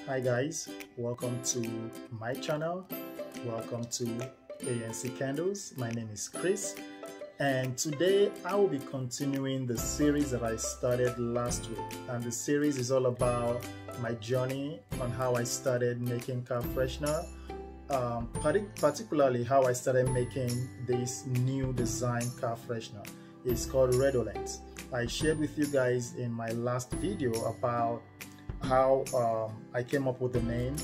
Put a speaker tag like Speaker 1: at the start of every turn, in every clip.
Speaker 1: Hi guys, welcome to my channel. Welcome to ANC Candles. My name is Chris, and today I will be continuing the series that I started last week. And the series is all about my journey on how I started making car freshener, particularly how I started making this new design car freshener. It's called Redolent. I shared with you guys in my last video about how I came up with the name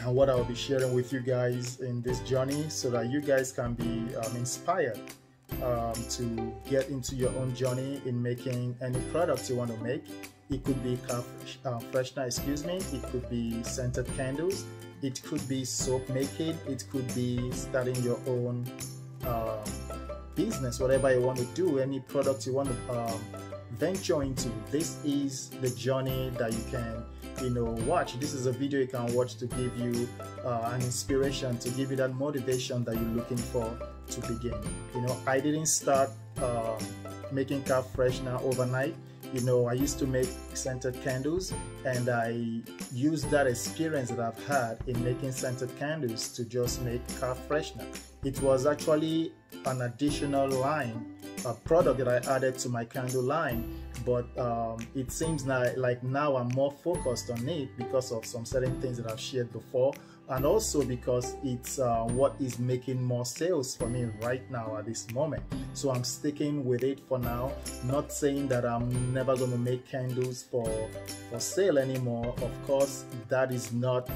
Speaker 1: and what I'll be sharing with you guys in this journey, so that you guys can be inspired to get into your own journey in making any product you want to make. It could be car freshener, it could be scented candles, it could be soap making, it could be starting your own business, whatever you want to do, any product you want to venture into. This is the journey that you can watch. This is a video you can watch to give you an inspiration, to give you that motivation that you're looking for to begin. I didn't start making car freshener overnight. I used to make scented candles, and I used that experience that I've had in making scented candles to just make car freshener. It was actually an additional line, a product that I added to my candle line, but it seems like now I'm more focused on it because of some certain things that I've shared before, and also because it's what is making more sales for me right now at this moment. So I'm sticking with it for now, not saying that I'm never going to make candles for sale anymore. Of course, that is not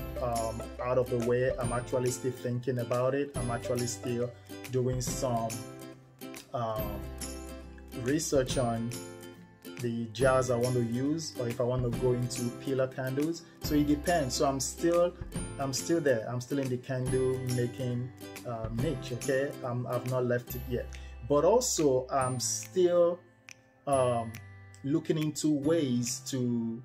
Speaker 1: out of the way. I'm actually still thinking about it. I'm actually still doing some research on the jars I want to use, or if I want to go into pillar candles. So it depends. So I'm still there. I'm still in the candle making niche. Okay, I've not left it yet, but also I'm still looking into ways to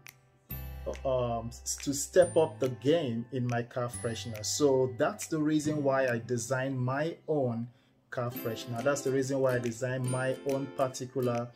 Speaker 1: step up the game in my car freshener. So that's the reason why I designed my own car freshener. That's the reason why I designed my own particular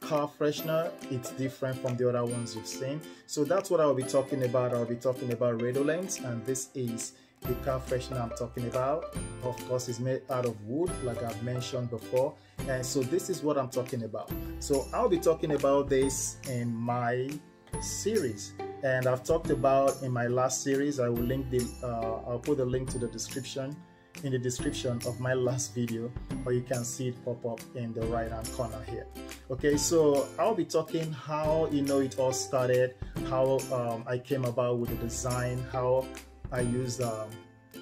Speaker 1: car freshener. It's different from the other ones you've seen. So that's what I'll be talking about. I'll be talking about Redolent, and this is the car freshener I'm talking about. Of course, it's made out of wood, like I've mentioned before, and so this is what I'm talking about. So I'll be talking about this in my series, and I've talked about in my last series. I will link the I'll put the link to the description in the description of my last video, or you can see it pop up in the right hand corner here. Okay, so I'll be talking how it all started, how I came about with the design, how I used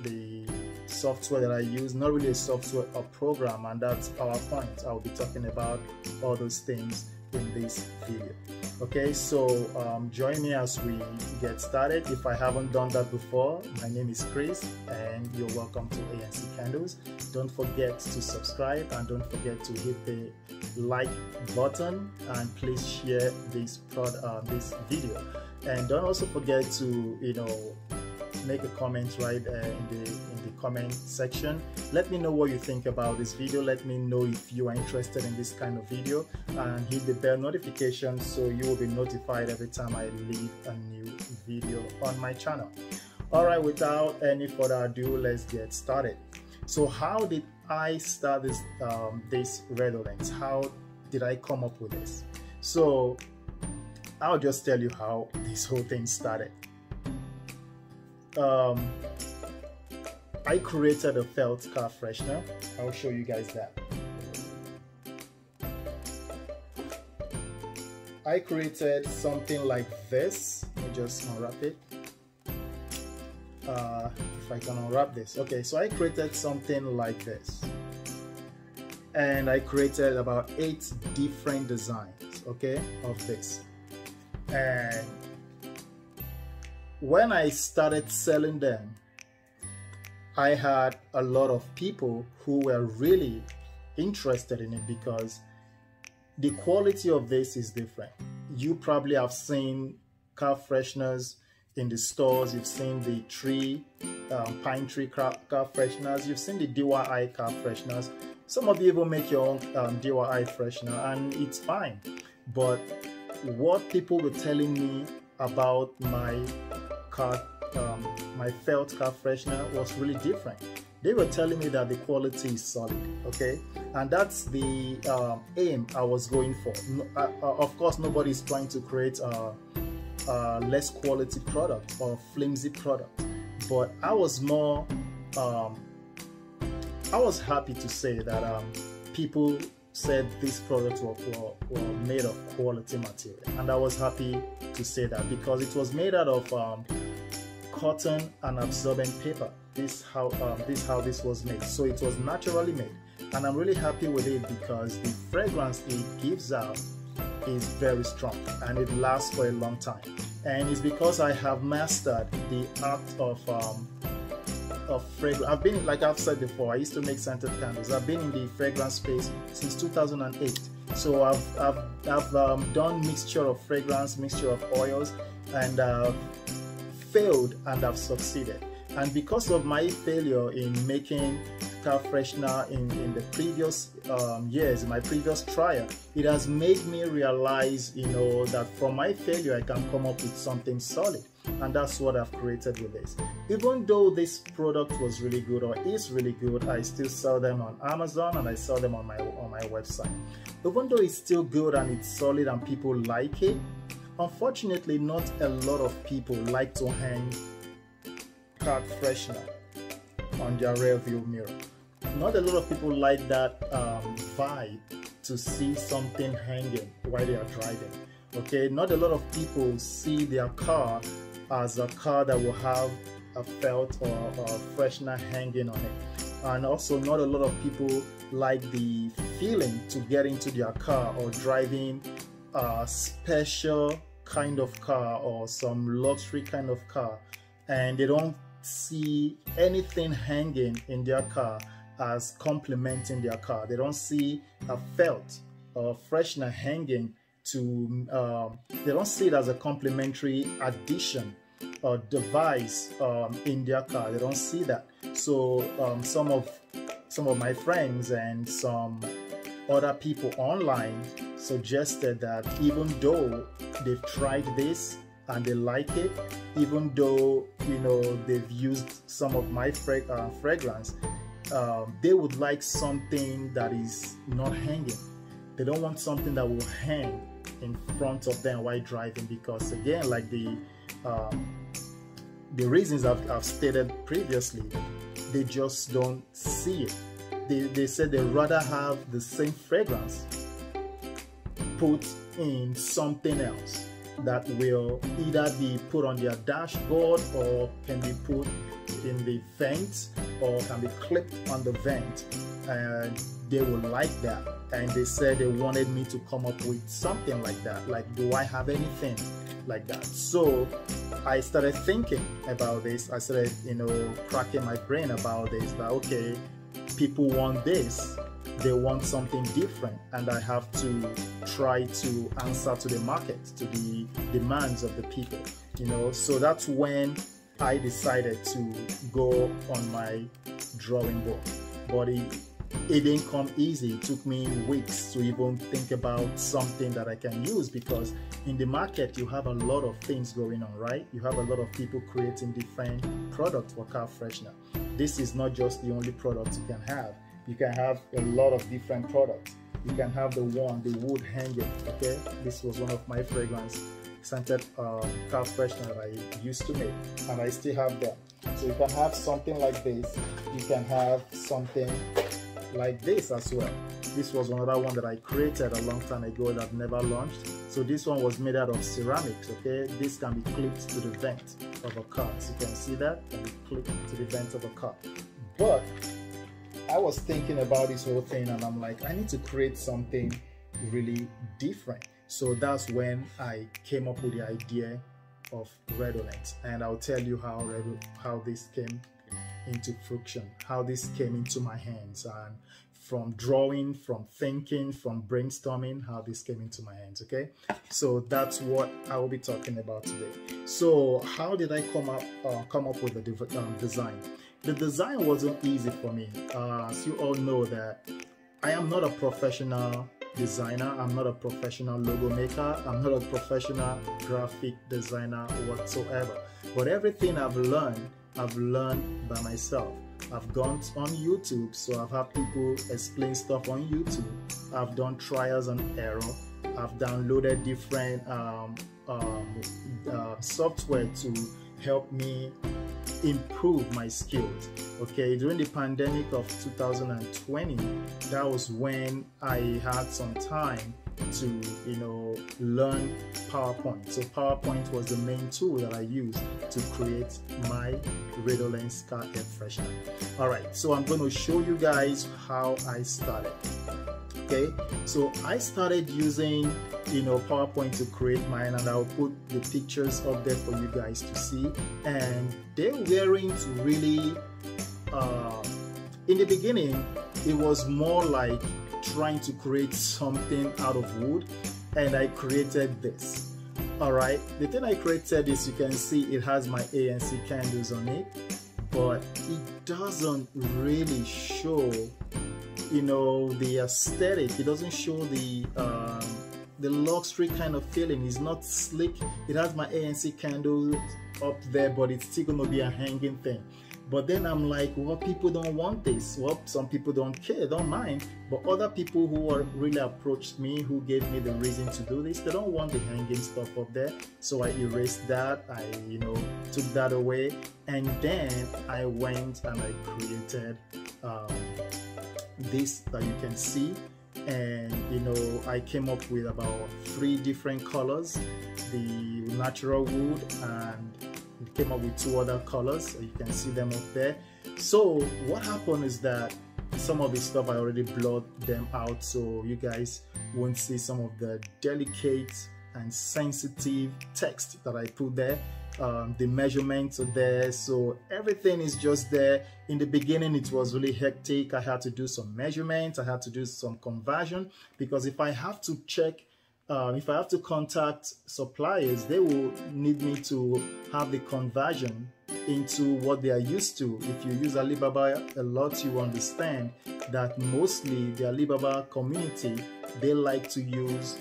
Speaker 1: the software that I use, not really a software, a program, and that's PowerPoint. I'll be talking about all those things in this video. Okay, so join me as we get started. If I haven't done that before, my name is Chris, and you're welcome to ANC Candles. Don't forget to subscribe, and don't forget to hit the like button, and please share this video. And don't also forget to make a comment right in the comment section. Let me know what you think about this video. Let me know if you are interested in this kind of video, and hit the bell notification so you will be notified every time I leave a new video on my channel. All right, without any further ado, let's get started. So how did I start this this Redolent? How did I come up with this? So I'll just tell you how this whole thing started. I created a felt car freshener. I'll show you guys that. I created something like this. Let me just unwrap it. If I can unwrap this. Okay, so I created something like this, and I created about 8 different designs, okay, of this. And when I started selling them, I had a lot of people who were really interested in it because the quality of this is different. You probably have seen car fresheners in the stores. You've seen the pine tree car fresheners. You've seen the DIY car fresheners. Some of you even make your own DIY freshener, and it's fine. But what people were telling me about my car, my felt car freshener was really different. They were telling me that the quality is solid, okay, and that's the aim I was going for. Of course, nobody is trying to create a less quality product or flimsy product, but I was more I was happy to say that people said this product were made of quality material, and I was happy to say that because it was made out of cotton and absorbent paper. This how this was made, so it was naturally made, and I'm really happy with it because the fragrance it gives out is very strong and it lasts for a long time. And it's because I have mastered the art of fragrance. I've been, like I've said before, I used to make scented candles. I've been in the fragrance space since 2008. So I've done mixture of fragrance, mixture of oils, and failed and I've succeeded. And because of my failure in making car freshener in the previous years, in my previous trial, it has made me realize, you know, that from my failure I can come up with something solid, and that's what I've created with this. Even though this product was really good or is really good, I still sell them on Amazon and I sell them on my website. Even though it's still good and it's solid and people like it, unfortunately not a lot of people like to hang car freshener on their rear view mirror. Not a lot of people like that vibe to see something hanging while they are driving. Okay, not a lot of people see their car as a car that will have a felt or a freshener hanging on it. And also not a lot of people like the feeling to get into their car or driving a special kind of car or some luxury kind of car, and they don't see anything hanging in their car as complementing their car. They don't see a felt or freshener hanging to they don't see it as a complementary addition or device in their car. They don't see that. So some of my friends and some other people online suggested that even though they've tried this and they like it, even though, you know, they've used some of my fragrance, they would like something that is not hanging. They don't want something that will hang in front of them while driving, because again, like the reasons I've stated previously, they just don't see it. They said they'd rather have the same fragrance put in something else that will either be put on their dashboard or can be put in the vent or can be clipped on the vent, and they will like that. And they said they wanted me to come up with something like that. Like, do I have anything like that? So I started thinking about this. I started, you know, cracking my brain about this, that okay, people want this, they want something different, and I have to try to answer to the market, to the demands of the people, you know. So that's when I decided to go on my drawing board. But it didn't come easy. It took me weeks to even think about something that I can use, because in the market you have a lot of things going on, right? You have a lot of people creating different products for car freshener. This is not just the only product you can have. You can have a lot of different products. You can have the wood hanging, okay? This was one of my fragrance scented car freshener that I used to make, and I still have them. So you can have something like this. You can have something like this as well. This was another one that I created a long time ago that I've never launched. So this one was made out of ceramics, okay? This can be clipped to the vent of a car. So you can see that, can be clipped to the vent of a car. But I was thinking about this whole thing and I'm like, I need to create something really different. So that's when I came up with the idea of Redolent, and I'll tell you how this came into fruition, how this came into my hands, and from drawing, from thinking, from brainstorming, how this came into my hands. Okay, so that's what I will be talking about today. So how did I come up with the design? The design wasn't easy for me. As you all know that I am not a professional designer. I'm not a professional logo maker. I'm not a professional graphic designer whatsoever. But everything I've learned by myself. I've gone on YouTube, so I've had people explain stuff on YouTube. I've done trials and error. I've downloaded different software to help me improve my skills. Okay, during the pandemic of 2020, that was when I had some time to learn PowerPoint. So PowerPoint was the main tool that I used to create my Redolence car air freshener. All right, so I'm going to show you guys how I started. Okay, so I started using PowerPoint to create mine, and I'll put the pictures up there for you guys to see. And they weren't really in the beginning, it was more like trying to create something out of wood, and I created this. All right, the thing I created is, you can see it has my ANC candles on it, but it doesn't really show the aesthetic. It doesn't show the luxury kind of feeling. It's not slick. It has my ANC candle up there, but it's still gonna be a hanging thing. But then I'm like, well, people don't want this. Well, some people don't care, don't mind. But other people who are really approached me, who gave me the reason to do this, they don't want the hanging stuff up there. So I erased that. I, took that away. And then I went and I created this that you can see. And I came up with about 3 different colors: the natural wood, and came up with 2 other colors, so you can see them up there. So what happened is that some of the stuff I already blurred them out, so you guys won't see some of the delicate and sensitive text that I put there. The measurements are there, so everything is just there. In the beginning, it was really hectic. I had to do some measurements, I had to do some conversion, because if I have to check, if I have to contact suppliers, they will need me to have the conversion into what they are used to. If you use Alibaba a lot, you understand that mostly the Alibaba community, they like to use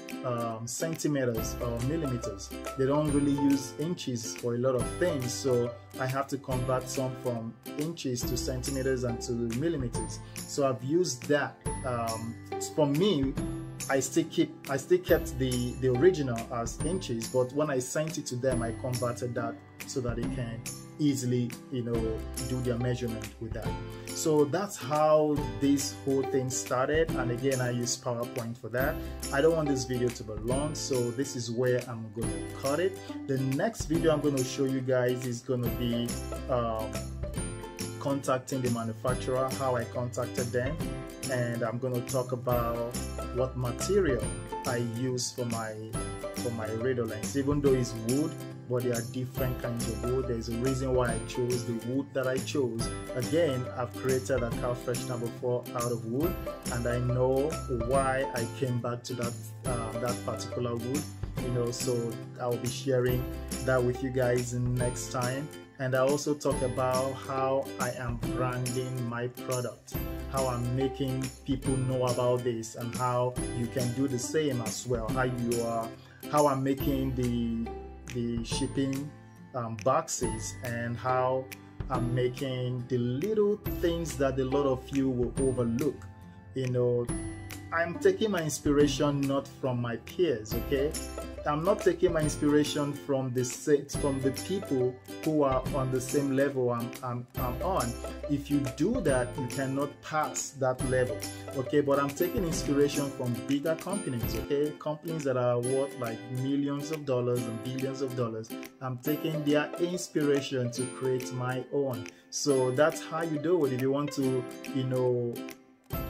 Speaker 1: centimeters or millimeters. They don't really use inches for a lot of things, so I have to convert some from inches to centimeters and to millimeters. So I've used that. For me, I still kept the original as inches, but when I sent it to them, I converted that so that they can easily do their measurement with that. So that's how this whole thing started, and again, I use PowerPoint for that. I don't want this video to be long, so this is where I'm going to cut it. The next video I'm going to show you guys is going to be contacting the manufacturer, how I contacted them, and I'm going to talk about what material I use for my Redolence. Even though it's wood, but there are different kinds of wood. There's a reason why I chose the wood that I chose. Again, I've created a car freshener before out of wood, and I know why I came back to that particular wood. So I'll be sharing that with you guys next time. And I also talk about how I am branding my product, how I'm making people know about this, and how you can do the same as well. How I'm making the shipping boxes, and how I'm making the little things that a lot of you will overlook. I'm taking my inspiration not from my peers, okay? I'm not taking my inspiration from the people who are on the same level I'm on. If you do that, you cannot pass that level, okay? But I'm taking inspiration from bigger companies, okay? Companies that are worth like millions of dollars and billions of dollars. I'm taking their inspiration to create my own. So that's how you do it. If you want to,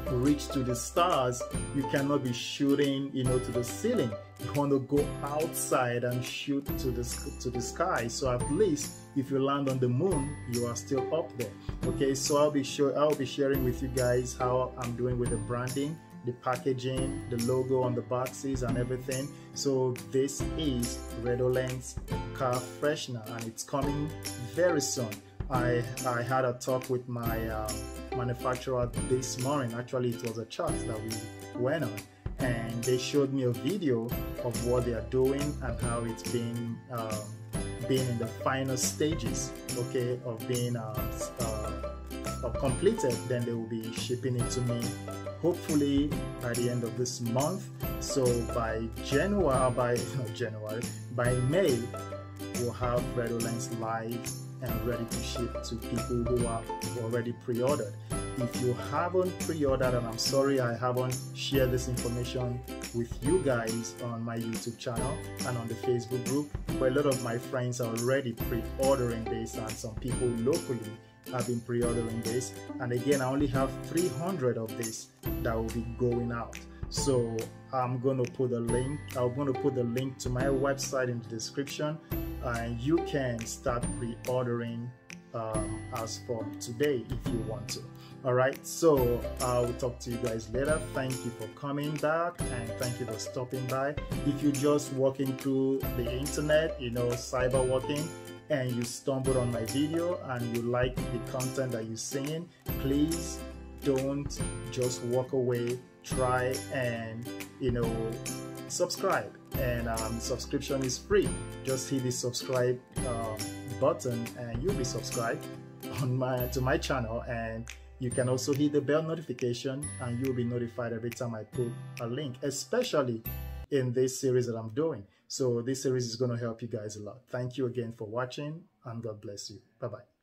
Speaker 1: reach to the stars, you cannot be shooting to the ceiling. You want to go outside and shoot to the sky. So at least if you land on the moon, you are still up there. Okay, so I'll be sharing with you guys how I'm doing with the branding, the packaging, the logo on the boxes and everything. So this is Redolence car freshener, and it's coming very soon. I had a talk with my manufacturer this morning. Actually, it was a chat that we went on, and they showed me a video of what they are doing and how it's been in the final stages, okay, of being completed. Then they will be shipping it to me hopefully by the end of this month. So by by May, we'll have Redolence live and ready to ship to people who are already pre-ordered. If you haven't pre-ordered, and I'm sorry I haven't shared this information with you guys on my YouTube channel and on the Facebook group, but a lot of my friends are already pre-ordering this, and some people locally have been pre-ordering this. And again, I only have 300 of this that will be going out. So I'm going to put a link. I'm going to put the link to my website in the description, and you can start pre-ordering as from today if you want to. All right, so I'll talk to you guys later. Thank you for coming back, and thank you for stopping by. If you're just walking through the internet, you know, cyber walking, and you stumbled on my video and you like the content that you're seeing, please don't just walk away. Try and, you know, subscribe, and subscription is free. Just hit the subscribe button and you'll be subscribed to my channel, and you can also hit the bell notification and you'll be notified every time I put a link, especially in this series that I'm doing. So this series is going to help you guys a lot. Thank you again for watching, and God bless you. Bye-bye.